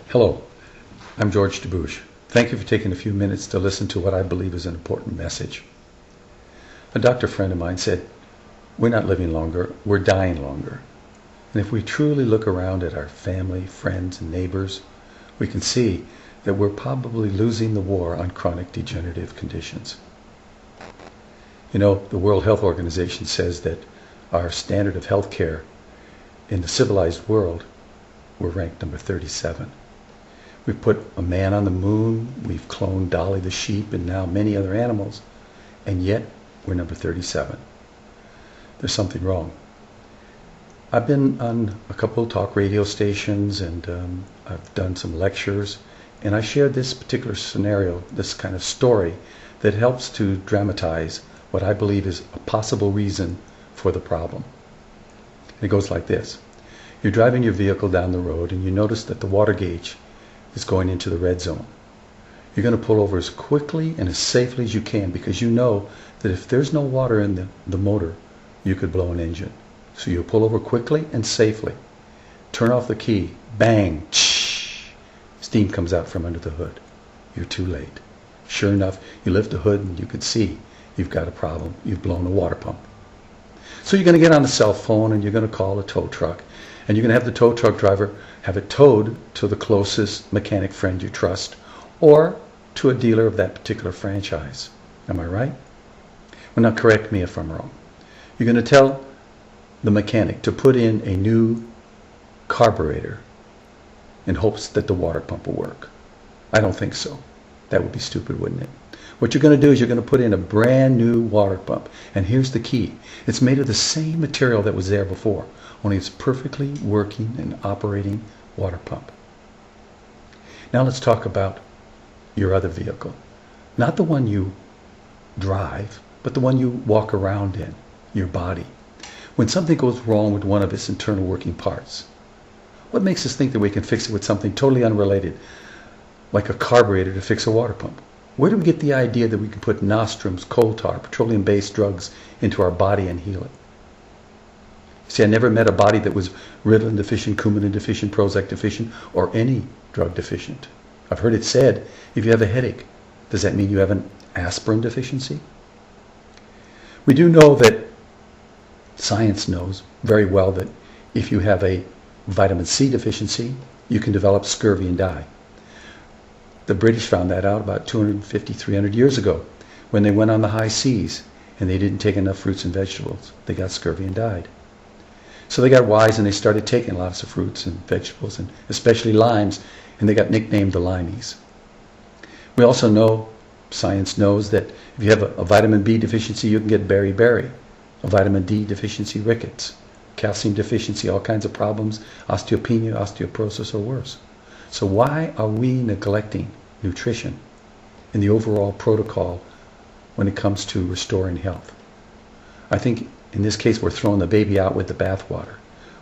Hello, I'm George DeBouche. Thank you for taking a few minutes to listen to what I believe is an important message. A doctor friend of mine said, we're not living longer, we're dying longer. And if we truly look around at our family, friends, and neighbors, we can see that we're probably losing the war on chronic degenerative conditions. You know, the World Health Organization says that our standard of health care in the civilized world, we're ranked number 37. We've put a man on the moon, we've cloned Dolly the sheep and now many other animals, and yet we're number 37. There's something wrong. I've been on a couple of talk radio stations and I've done some lectures, and I shared this particular scenario, this kind of story that helps to dramatize what I believe is a possible reason for the problem. It goes like this. You're driving your vehicle down the road and you notice that the water gauge is going into the red zone. You're going to pull over as quickly and as safely as you can because you know that if there's no water in the motor, you could blow an engine. So you'll pull over quickly and safely. Turn off the key. Bang! Steam comes out from under the hood. You're too late. Sure enough, you lift the hood and you can see you've got a problem. You've blown a water pump. So you're going to get on the cell phone and you're going to call a tow truck. And you're going to have the tow truck driver have it towed to the closest mechanic friend you trust or to a dealer of that particular franchise. Am I right? Well, now correct me if I'm wrong. You're going to tell the mechanic to put in a new carburetor in hopes that the water pump will work. I don't think so. That would be stupid, wouldn't it? What you're going to do is you're going to put in a brand new water pump. And here's the key. It's made of the same material that was there before, only it's perfectly working and operating water pump. Now let's talk about your other vehicle. Not the one you drive, but the one you walk around in, your body. When something goes wrong with one of its internal working parts, what makes us think that we can fix it with something totally unrelated, like a carburetor to fix a water pump? Where do we get the idea that we can put nostrums, coal tar, petroleum-based drugs into our body and heal it? See, I never met a body that was Ritalin deficient, Coumadin deficient, Prozac deficient, or any drug deficient. I've heard it said, if you have a headache, does that mean you have an aspirin deficiency? We do know that science knows very well that if you have a vitamin C deficiency, you can develop scurvy and die. The British found that out about 250, 300 years ago when they went on the high seas and they didn't take enough fruits and vegetables. They got scurvy and died. So they got wise and they started taking lots of fruits and vegetables, and especially limes, and they got nicknamed the limeys. We also know, science knows, that if you have a vitamin B deficiency, you can get beriberi. A vitamin D deficiency, rickets. Calcium deficiency, all kinds of problems, osteopenia, osteoporosis, or worse. So why are we neglecting nutrition in the overall protocol when it comes to restoring health? I think in this case we're throwing the baby out with the bathwater.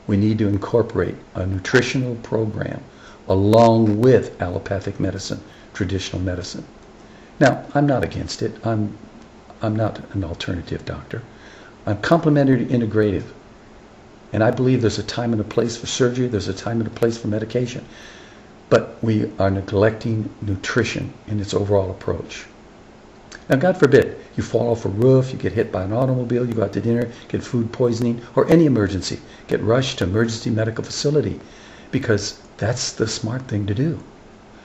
We need to incorporate a nutritional program along with allopathic medicine, traditional medicine. Now, I'm not against it. I'm not an alternative doctor. I'm complementary to integrative. And I believe there's a time and a place for surgery, there's a time and a place for medication. But we are neglecting nutrition in its overall approach. Now, God forbid, you fall off a roof, you get hit by an automobile, you go out to dinner, get food poisoning, or any emergency. Get rushed to emergency medical facility, because that's the smart thing to do.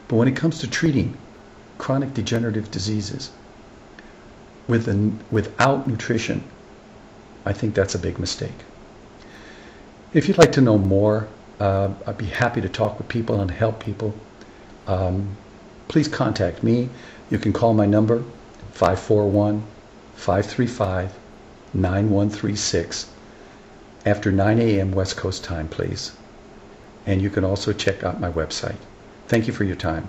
But when it comes to treating chronic degenerative diseases without nutrition, I think that's a big mistake. If you'd like to know more, I'd be happy to talk with people and help people. Please contact me. You can call my number, 541-535-9136, after 9 a.m. West Coast time, please. And you can also check out my website. Thank you for your time.